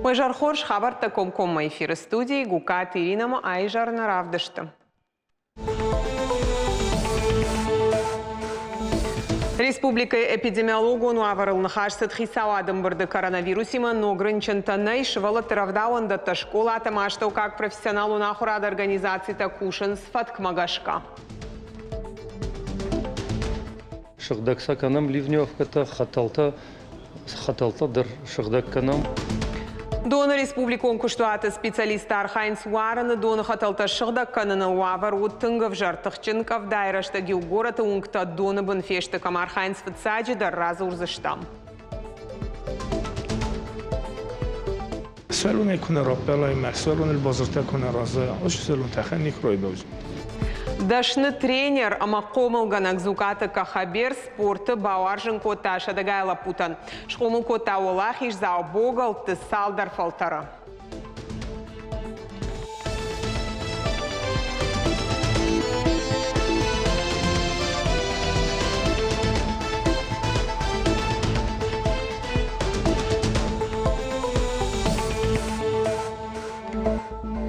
Мыжар хорш хабар таком эфиры студии Гукат Иринама Айжар Наравдышты. Республика эпидемиологу аварыл нахашсат хисауадым бырды коронавирусима, но грынчантанай швала травдауанда та школа тамаштау как профессионалу нахурад организации такушин с фаткмагашка. Шагдакса канам ливневката хаталта дар шагдак канам. Дона республикон куштуаты специалист Архайнс Уарана дона хаталта шагдак канана уавар уттынгав жартахчынкав дайрашта гилгората унгта дона бенфешта кам Архайнс фацаджи дар раза урзаштам. سالون يكون رابطة مع سالون البازار تكون رازا وش سالون تخني كروي بوجي Дашны тренер амакомылганак зукаты кахабер спорты бауаржын кота шадагайла путан. Шхомыл кота олахиш за обогал ты салдар фалтара.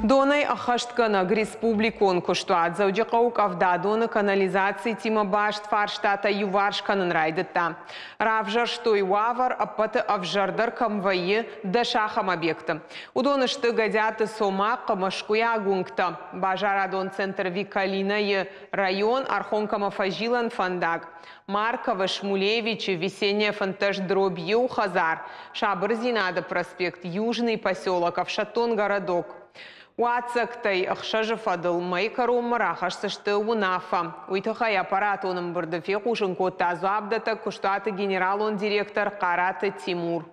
Донай ахаштканаг республикон куштуат заудjakаук авдадона канализации тима башт фарштата юваршканын райдыта. Равжар штой уавар апаты авжардар камвайы дашахам объекта. Удонышты гадяты сома камашкуя гунгта. Бажарадон центр Викалина район архонкама фажилан фандак. Маркова, Шмулевичи, Весенняя фантаж дробь Хазар. Шабрзинада проспект, Южный поселок, Авшатон городок. Уацактай ахшажа фадыл майкару марахашсышты унафа. Уйтахай аппаратоным бырдыфе кушынко тазу абдата куштаты генерал-он директор Караты Тимур.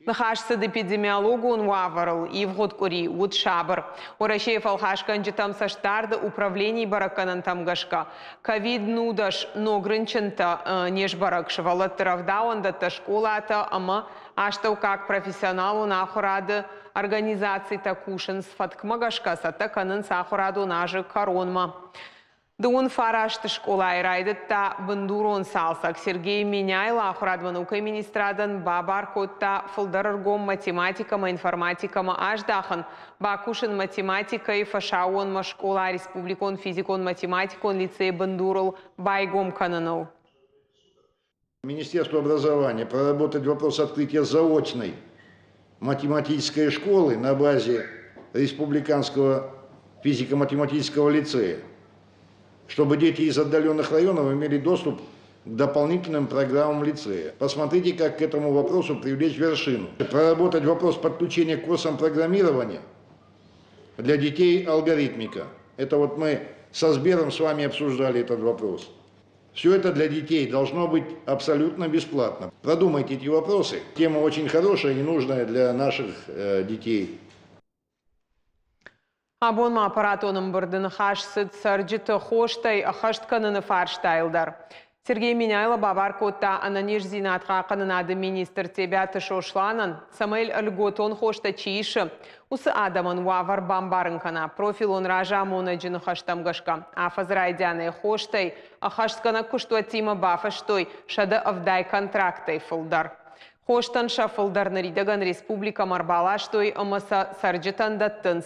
Нахашсы эпидемиологу он ваварыл и вход кури уд шабр. Уращеев алхашкан житам саштарды управлений бараканан тамгашка. Ковид нудаш ногрынчанта неж баракшывала травдаунда школата ама аштау как профессионалу нахурады организации такушин с фаткмагашка сатаканын сахураду нажы коронма. Дун фарашты школа айрайды та бандурон салсак Сергей Меняйла ахурадванукай министрадан бабаркотта фылдарыргом математикама информатикама аждахан бакушин математика и фашауон школа республикон физикон математикон лицей бандурал байгом кананов. Министерство образования проработать вопрос открытия заочной математической школы на базе республиканского физико-математического лицея, чтобы дети из отдаленных районов имели доступ к дополнительным программам лицея. Посмотрите, как к этому вопросу привлечь вершину. Проработать вопрос подключения к курсам программирования для детей алгоритмика. Это вот мы со Сбером с вами обсуждали этот вопрос. Все это для детей должно быть абсолютно бесплатно. Продумайте эти вопросы. Тема очень хорошая и нужная для наших детей. Абонма аппаратоным бырдын хашсыт сарджиты хоштай ахаштканын фарштайлдар. Сергей Меняйло бабаркотта ананиш зинатқа қанынады министр тебяты шошланын. Самаил Альготон хошта чииші. Усы адамын уавар бамбарынкана. Профил он ража монаджины хаштамгашка. Афазрайдяны хоштай ахашткана куштуатима бафаштой шада авдай контрактай фылдар. Хоштан шафылдар наридаган республика марбалаштой амаса сарджитан даттынс.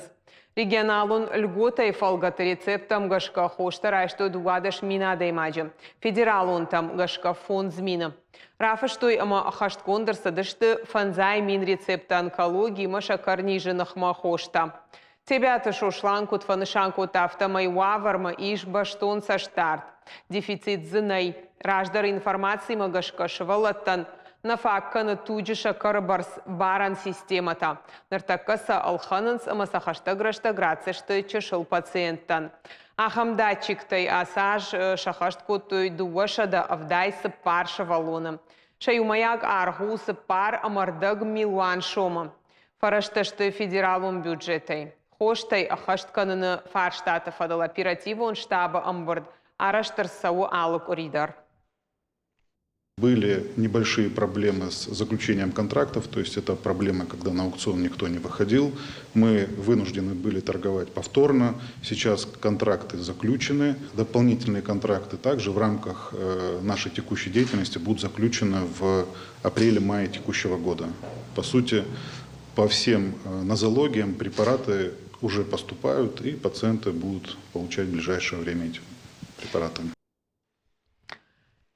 Регионалун льготай фалгаты рецептам гашка хоштарай, что дуадаш мина даймаджи. Федералун там гашка фонд змина. Рафа штой ама ахашткондер садышты фанзай мин рецепта онкологии маша карнижинах махошта. Тебя-то шошланку тфанышанку тафтамай ваварма иш баштон саштарт. Дефицит зынай. Раждар информации магашка швалаттан. Нафакканы туджиша карбарс баран системата. Нартаккаса алханынс амасахашта грашта грацешты чешыл пациенттан. Ахам датчиктай асаж шахашткоттой дуашада авдайсы пар шавалоным. Шаюмаяк аргусы пар амардаг милуан шома. Фарашташты федералум бюджетай. Хоштай ахаштканыны фарштата фадал оперативон штаба амбард. Араштарсау алык уридар. Были небольшие проблемы с заключением контрактов, то есть это проблема, когда на аукцион никто не выходил. Мы вынуждены были торговать повторно. Сейчас контракты заключены. Дополнительные контракты также в рамках нашей текущей деятельности будут заключены в апреле-мае текущего года. По сути, по всем нозологиям препараты уже поступают, и пациенты будут получать в ближайшее время эти препараты.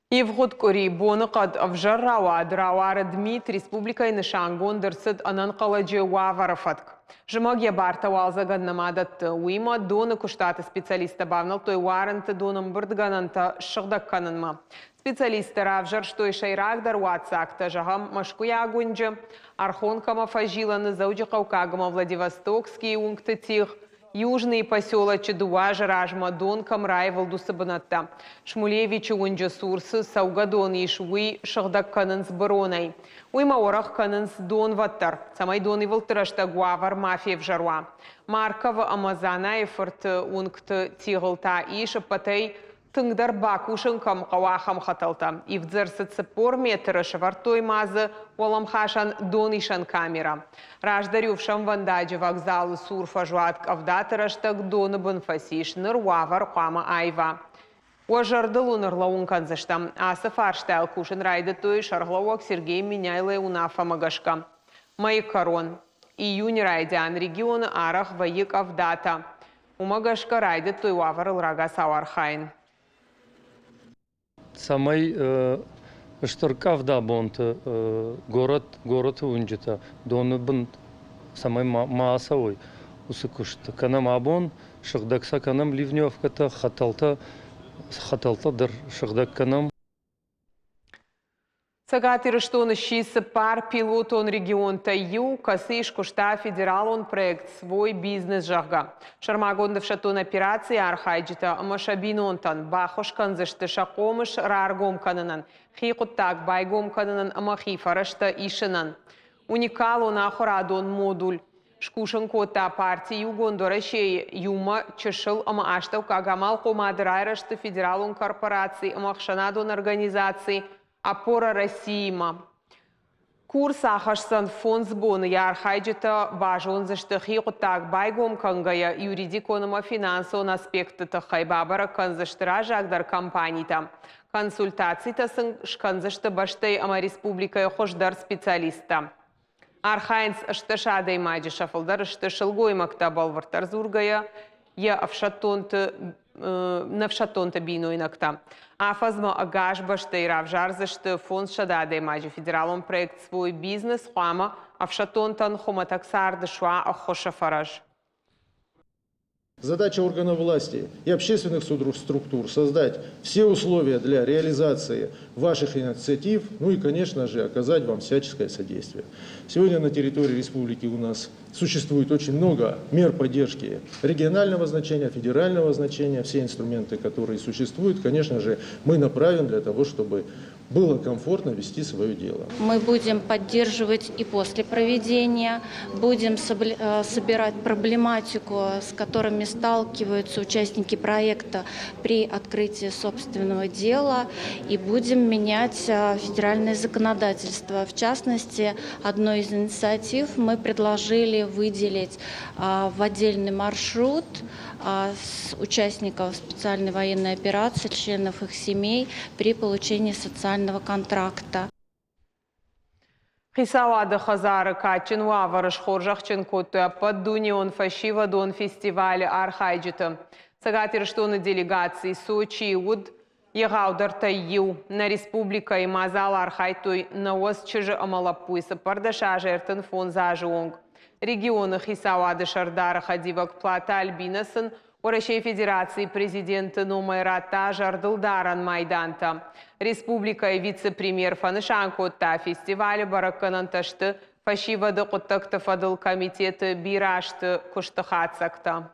Евгод Кори Бонакад Авжаррава Дравара Дмит Республика и Нишангон Дерсет Ананкаладже Уаварафатк. Жемагия Барта Уалзагад Намадат Уима Дона Куштата специалиста Бавнал той Уаранта Доном Бардгананта Шагдаккананма. Специалисты Равжар что и Шайрагдар Уацакта Жагам Машкуя Гунджа Архонкама Фажилана Зауджи Каукагама Владивостокский Унктатих Южный поселок Чедуажа Ражма Дон Камрай Валдусабанатта. Шмулевич Унджа Сурсы Саугадон Ишуи Шагдакканан с Бароной. Уйма орах кананс Дон Ваттар. Самай Дон и Валтырашта Гуавар Мафия в Жаруа. Маркова Амазана и Форт Ункт Тигалта и Шапатей Тыңдар бакушынкам қауахам хаталта. Ивдзерсы цепор метры шавартой мазы оламхашан донишан камера. Раждарювшам вандаджи вокзалы сурфа жуатк авдатыраштак доны бынфасиш нырвавар қама айва. Уажардылу нырлауын канзыштам. Асы фарштайл кушын райды той шарглауак Сергей Миняйлы унафа магашка. Майкарон. Июнь райдян регионы арах вайык авдата. Умагашка райды той вавар лрага сауархайн. Самый штыркав да бонт город унжита доны бын самый маасавой усыкушт канам абон шагдакса канам ливневката хаталта дыр шагдак канам. Цагатир что нащис пар пилот он регион Таю, касыш кушта федерал он проект свой бизнес жага. Шармагондов шатон операции архайджита машабинонтан бахош канзышты шакомыш раргом кананан. Хикуттак байгом кананан амахи фарашта ишенан. Уникал он ахорадон модуль. Шкушан кота партии югондорашей юма чешил ама аштав кагамал комадрайрашты федерал он корпорации амахшанадон организации Опора Россиима. Курс ахашсан фонсбон ярхайджита важон за штахи так байгом кангая юридиконома финансовый аспекты тахайбабара канзаштыража агдар компанийта. Консультации тасын шканзашты баштай ама республика хождар специалиста. Архайнс шташадой маджи шафалдар шташылгой мактабал вартарзургая я навшатонта биной накта. Афазма агаш баштай равжар зашты фонд шададой маджи федералом проект свой бизнес хама авшатонтан хоматаксар дышва ахошафараж. Задача органов власти и общественных структур создать все условия для реализации ваших инициатив, ну и, конечно же, оказать вам всяческое содействие. Сегодня на территории республики у нас существует очень много мер поддержки регионального значения, федерального значения. Все инструменты, которые существуют, конечно же, мы направим для того, чтобы было комфортно вести свое дело. Мы будем поддерживать и после проведения, будем собирать проблематику, с которыми сталкиваются участники проекта при открытии собственного дела, и будем менять федеральное законодательство. В частности, одной из инициатив мы предложили выделить в отдельный маршрут с участников специальной военной операции, членов их семей при получении социального контракта. Хисавада Хазары Качин Ваварыш Хоржахчин Котуя Поддунион Фашива Дон фестивале Архайджита. Цагатир что на делегации Сочи Уд Егаудар Тайю на республика и Мазал Архайтой на Осчеже Амалапуйса Пардашажа Эртен фон Зажионг. Регионы Хисавады Шардара Хадивак Плата Альбинасын Орашей Федерации президента Номайрата Жардылдаран Майданта. Республика и вице-премьер Фанышанкотта фестиваля Баракананташты Фашивады Куттакта Фадыл комитета Бирашты Куштахацакта.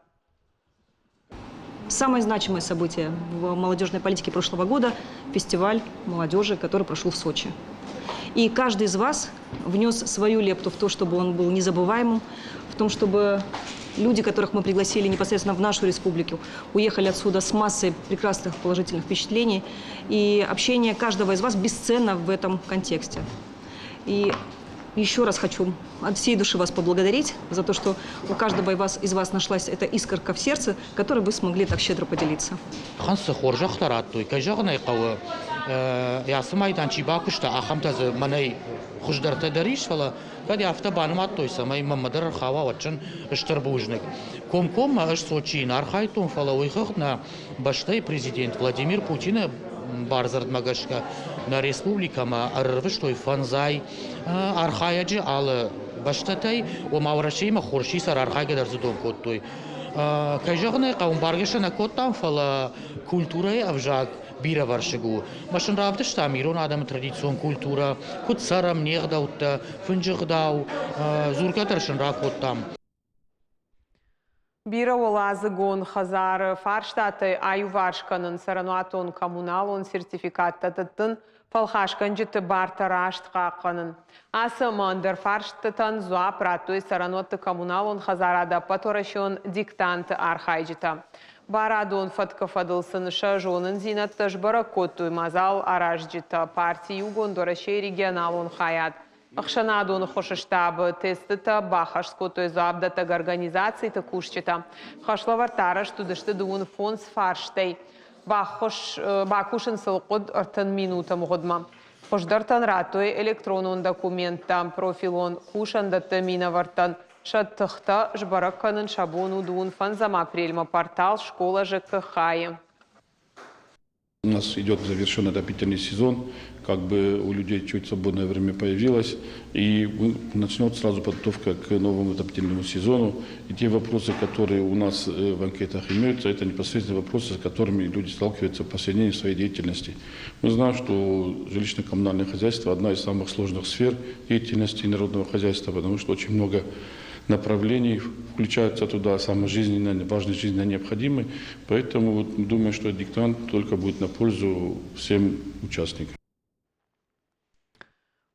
Самое значимое событие в молодежной политике прошлого года – фестиваль молодежи, который прошел в Сочи. И каждый из вас внес свою лепту в то, чтобы он был незабываемым, в том, чтобы люди, которых мы пригласили непосредственно в нашу республику, уехали отсюда с массой прекрасных положительных впечатлений. И общение каждого из вас бесценно в этом контексте. И еще раз хочу от всей души вас поблагодарить за то, что у каждого из вас нашлась эта искорка в сердце, которой вы смогли так щедро поделиться. Kad jafta banmat to samay mamadar khawa wachan shtrabujnik. Kom аж Сочи архайтун фалауихах на баштай президент Владимир Путин барзард магашка на республикама арвыштой фанзай архаяджи ал баштатай о маврашима хорши сар архайга дарзудон коттой. Кайжагны каум баргешана коттан фала культурай авжак бира варшигу. Машин равдыш там ирон адам традицион культура, кут сарам негдаутта, фынжыгдау, зуркатаршын ракоттам. Бира олазы гон хазары фарштаты аюваршканын сарануатон коммуналон сертификаттатын фалхашкан жыты бартараштқа қанын. Асы мандыр фарштатан зуа пратой сарануатты коммуналон хазарада паторашон диктанты архайжыта. Барадон фаткафадылсыныша жонын зинаттыш баракоттуй мазал аражжыта партии угондорашей регионалон хаят. Ахшанадон хошыштабы тестыта бахашскотой забдатаг организации такушчыта. Хашлавартараш тудышты дуын фонс фарштай. Бакушын сылқуд артын минута мұғыдма. Хошдартан ратой электронун документта профилон хушандатты минавартан. Шаттыхта жбаракканын шабону дуын фанзама прельма портал школа ЖКХ. У нас идет завершенный отопительный сезон, как бы у людей чуть свободное время появилось, и начнется сразу подготовка к новому отопительному сезону. И те вопросы, которые у нас в анкетах имеются, это непосредственно вопросы, с которыми люди сталкиваются в повседневной своей деятельности. Мы знаем, что жилищно-коммунальное хозяйство – одна из самых сложных сфер деятельности народного хозяйства, потому что очень много направлений включаются туда, самые жизненно важные, жизненно необходимые. Поэтому думаю, что диктант только будет на пользу всем участникам.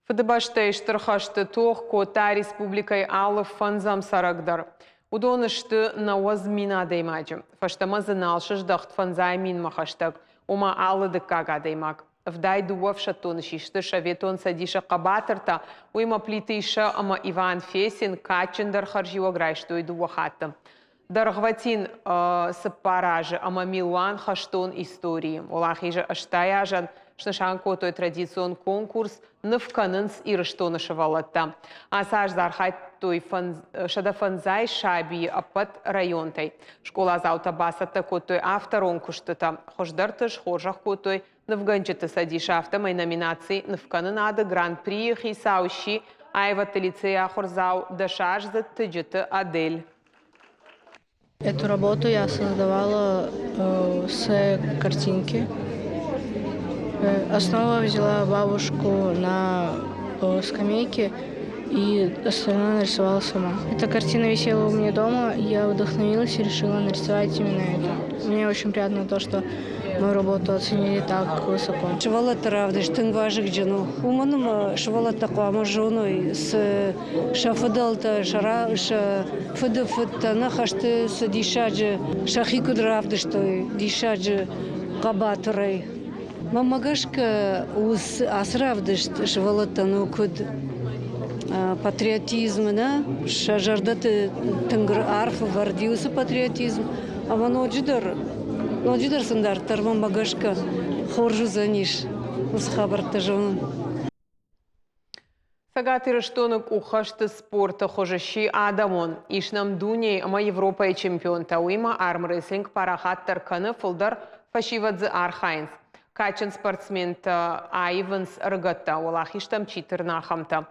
Фыдыбаштай штырхашты тоқ кота республикай алып фанзам сарагдар. Удонышты науаз мина даймаджы. Фаштама зыналшыш дақт фанзай мин махаштаг. Ома алыдык кага даймак. Вдай дуав шатон шишты шаветон садиша қабатырта. Уйма плитыша ама Иван Фесин качындар харжиwa грайштой дуахатты. Даргватин сапаражы ама Милуан хаштон истории. Олахижа аштаяжан шнышанко той традицион конкурс навканынс ирыштоны шывалатта. Асаж зархайт той шада фанзай шаби апат районтай. Школа заута басатта котой авторон куштыта. Хождартыш хожах котой навганчыты садиша автомай номинации навканын ады гран-при хисаущи айватты лицея хорзау дашаж за тыджыты Адель. Эту работу я создавала с картинки. Основа взяла бабушку на скамейке и остальное нарисовала сама. Эта картина висела у меня дома, я вдохновилась и решила нарисовать именно это. Мне очень приятно то, что мою работу оценили так высоко. Швала травдыш тынгважик джину. Уманым швала таква мажоной с шафадалта шара ша фыдыфыта нахашты с дишаджи шахику дравдыш той дишаджи кабатрой. Мамагашка уз асравдыш швала тану куд патриотизм, да? Шажардаты тынгр арф вардиусы патриотизм. А вано джидар сандар тарван багашка хоржу заниш усхабарта жон. Сагаты рыштонок ухашты спорта хожащи адамон. Ишнам дуней ама Европа и чемпион тауима армрестлинг парахат тарканы фулдар фашивадзы архайнс. Качен спортсмента Айванс рыгатта, олахиштам читернахамта.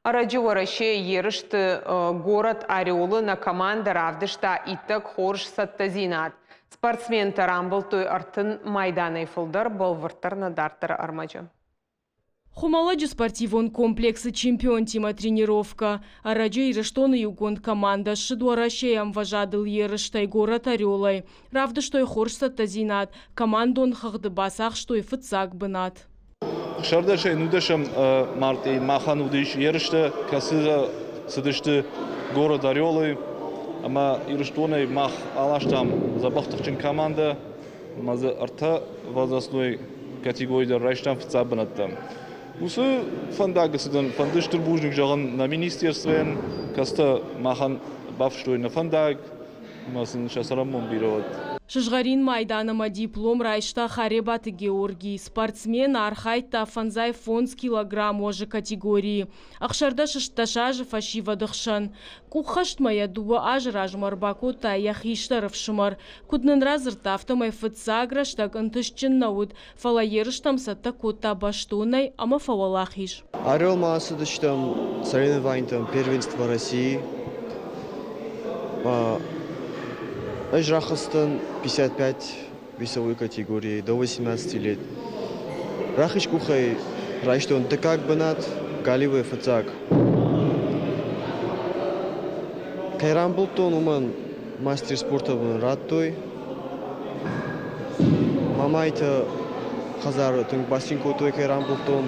Араджуараше ерышты город Орелы на команда равдышта итак хорш саттазинат. Спортсмен тарамбыл той артын майданай фулдар болвыртар надартар армаджа. Хумаладжи спортивон комплексы чемпион тима тренировка. Араджа ирыштоны югонд команда шидуарашеям важадыл ерыштай город Орелай. Равдыштой хорш саттазинат. Командон хагды басах штой фыцак бынат. Шардашай нудашам марти махан удиш ерышты касыза сыдышты город Орелы. Ама ирыштоны мах алаштам забахтықчын команда мазы арта возрастной категорияда райштам фыцак бынатты. Бусы фандагысыдан фандыштыр бужник жағын на министерствен, каста махан бафштойна фандаг, масын шасарамон бирот. Шыжгарин майданыма диплом райшта Харебаты Георгий. Спортсмен Архайта Фанзай фонс килограмм ожи категории. Ахшарда шышташажы фашива дықшан. Кухашт моя дуба аж ражмарбаку та яхиштаров шымар. Куднын разырта автомай фыцаграштак ынтышчын науд. Фалаерыштам сатта кота баштонай, ама фавалахиш. Орел массадочном соревнованием первенства России. Рахастан 55 весовой категории до 18 лет. Рахиш кухай райштон текак банат галивый фацак. Кайрам бултон уман мастер спорта бун раттой. Мамайта хазар тунг басинко той кайрам бултон.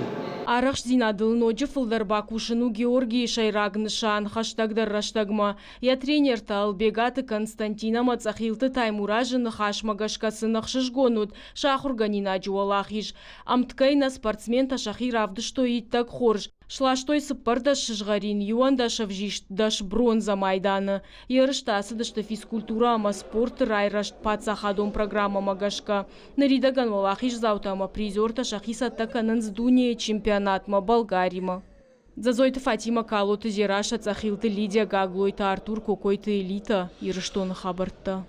Арахш зинадылын оджы фылдарбакушыну Георгий Шайрагнышан хаштагдар раштагма. Я тренер-та Албегаты Константина Мацахилты Таймуражыны хашмагашкасы нахшышгонут шахурганина джуалахиш. Амткайна спортсмен-та шахи равды что иттак хорж. Шлаштой сыппарда шыжгарин, юанда шавжишт даш бронза майданы. Ярыштасы дашта физкультура ама спорт райрашт пацахадом программа магашка. Наридаган валахиш заутама призорта шахисата канын сдуния чемпионатма Болгарима. Зазойты Фатима Калоты Зираша цахилты Лидия Гаглойта Артур Кокойта Элита Ярыштон хабарта.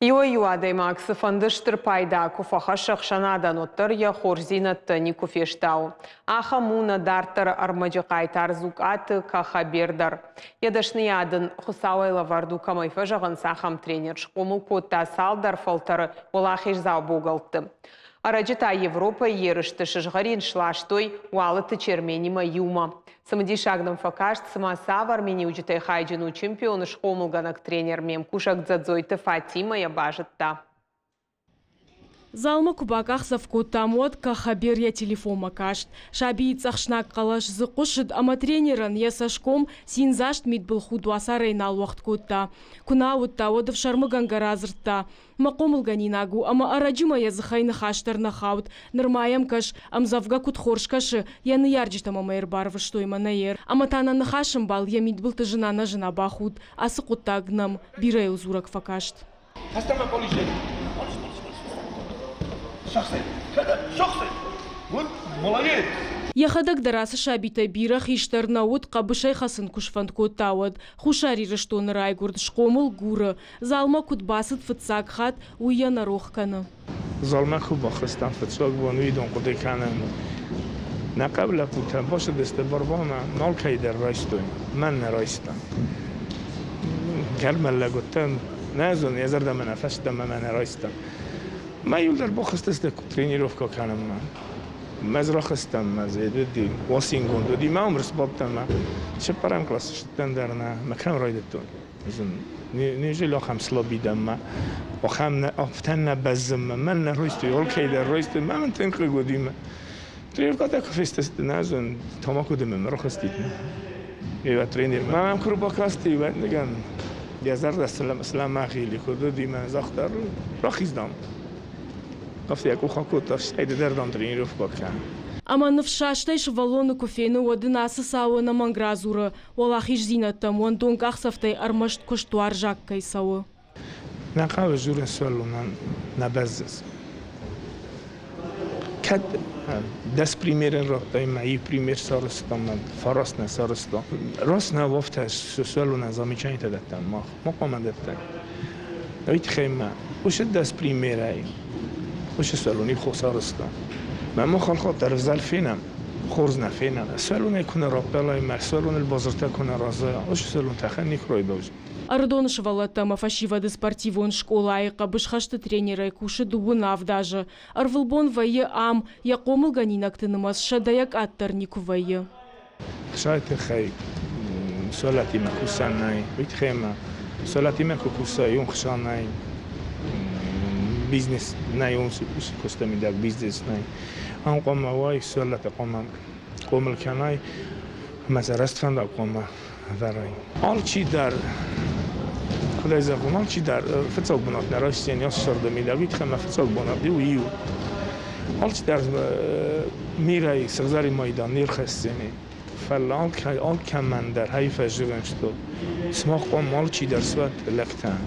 Юадей Максы фандыштыр пайда куфаха шақшанадан оттыр я хорзинатты не куфештау. Аха муна дартыр армаджы қайтар зукаты каха бердар. Ядашны ядын хусауайла варду камайфа жағын сахам тренер шқомыл котта салдар фалтары олахеш зау боғалты. Арачыта Европа ерышты шыжғарин шлаштой уалыты черменима юма. Самади шагнам факашт сама савар мені уджитай хайджину чемпионы шқомылганак тренер мем кушак дзадзойты Фатима я бажытта. Залма кубаках совкота мод кахабер я телефон макашт. Шаби цахшнак калаш зыкушыд, ама тренеран я сашком синзашт мид был худуаса рейнал вахт котта. Куна утта одов шармыган гаразыртта. Мақомыл ганинагу, ама араджима я захайны хаштар на хаут. Нырмаям каш, амзавга кут хоршкашы, я не ярджита мама эрбарва что има на ер. Ама тана на хашым бал, я мид был жена на жена бахут, а сыкутта гнам, бирай узурак факашт. Хастама полишет. Молодец! Яхадак дарасы шабита бира хиштар наут қабышай хасын кушфанд котауад. Хушари раштон райгурд шқомыл гуры. Залма кутбасыт фыцак хат уя нарохканы. Залма хуба хыстан фыцак вон уйдон куды канан. На қабла кута башы десте барбана нал кайдер райстой. Мен не райстан. Гермелле гуттан назон язарда мен афашта мен райстан. ما يقدر بخصص тренировка كانم مزرخستم مزيد واسينغون دي ما عمر سببتم ما شبرام كلاس شتندرنا مكان رايدتون إذن نيجي لو خمس لبيدم ما وخم أفتنا بزم من رويستو يقول كيدا رويستو ما من تنقل قديمة тренировка так фестест назон тамаку дем рохастит يا тренер ما مكرو بكاستي بعدين يا زرد سلام أخي خود دي من زختر رخيص دام Афти ако хакуташ айде дердан тренировка кан. Ама навшаштай швалоны кофейны один асы сауы на мангразуры. Олахиш зинаттам, он дон кахсафтай армашт коштуар жаккай сауы. На кавы журен солунан на беззес. Кад дес примерен роттай маи пример сарыстан, фарасна сарыстан. Расна вофта солунан замечанита даттан мах. Мақаман даттан. Вит خيمة وش دس بريميراي وش سألوني خسارستا ما مخالخات در زل فينا خورزنا فينا سألوني يكون رابلا ما سألون البازار تكون رازا وش سألون تخني كروي دوج Ардон швалатама фашивады спортивон школа айқа бышхашты тренера куши дубунав даже. Арвылбон вайы ам, яқомыл ганинактынымас шадаяк аттарнику вайы. Шайты хай, солати макусанай, витхема, солати макукуса юм хшанай, бизнес най юм сукустами даг бизнес най. Ам кома вай солати кома комыл канай, мазарастван да кома дарай. Алчи дар خدای زبونان چی در فتاق بنات نراشتین یا شرده میدوید خم فتاق بنات دیو حال چی در میره سگزاری مایدان نیر خستینی فلان آن کمندر حیف جوانشتو سماق با مال چی در سوات لکتن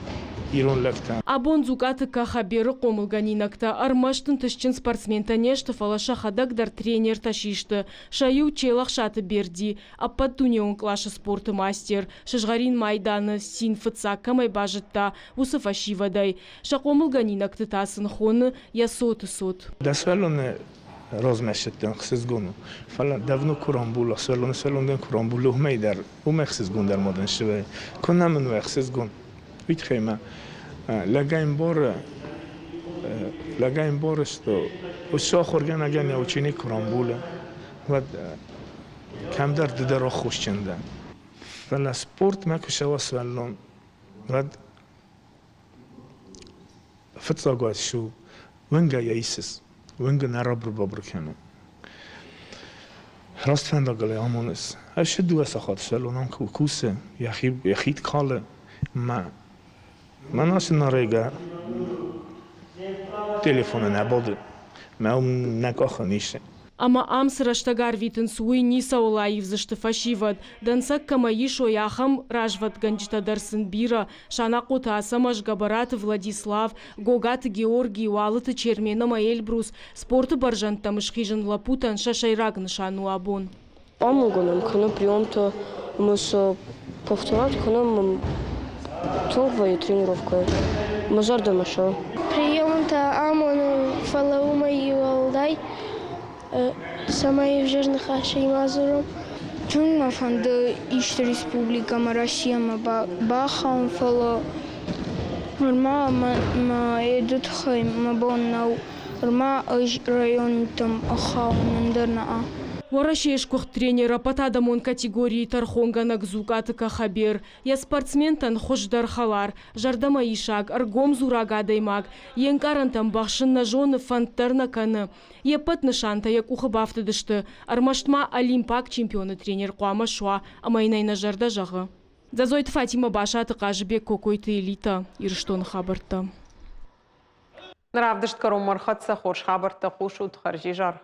ایرون لکتن Абон зукаты кахаберы комылганинакта армаштын тышчын спортсмен танешты фалаша хадагдар тренер ташишты. Шаю челах шаты берди. Аппаттуне он клаша спорты мастер. Шажгарин майданы син фыца камай бажытта. Усыф ашивадай. Шакомылганинакты тасын хоны я соты сот. دسوالون رازمشتن خصیص گونو فلان دفنو کرامبول سوالون دن کرامبول همی در او خصیص گون در مادن شوه کنم منو خصیص گون ویت خیمه لگایم بارستو و ساخورگن اگه اوچینی کرامبوله و کم در را خوش چندن فلا سپورت مکشه و سوالون و فتساقات شو ونگا یایسس ونگا نرابر بابر کنو راست فنده گله همونست هفشه دو ساخات سوالون هم کوسه یخید کاله من اصلا ناریگه تلفون نبوده من نکاخه نیشه Ама амсыра штагар витын суй ниса олаев зашты фашиват. Дансак камаи шояхам ражват ганджита дарсын бира. Шана кутаса Машгабарат Владислав, Гогат Георгий, Уалыты Чермена Эльбрус. Спорты баржанта мышхижен лапутан шашайраг нышану абон. Амугонам кына приемта мыса повторать кына твоя тренировка. Мазарда маша. Приемта амону фалаума и валдай. Самая жирная хаша и мазуром. Чун мафанда ишт республика Россия ма бахам фало. Норма ма едут хай ма боннау. Норма аж район там ахау нандерна. Варашешкух тренера патадамон категории тархонгана гзукаты кахабер. Я спортсментан хождар халар, жардама ишак, аргом зурага даймак, янкарантам бахшын на жоны фантарна каны. Епат нышанта як ухабафты дышты, армаштма олимпак чемпионы тренер Куама Шуа, амайнай на жарда жағы. Зазойт Фатима Башаты кажыбек кокойты элита, ирштон хабарта. Нравдышт каром мархатса хош хабарта хушут харжижар.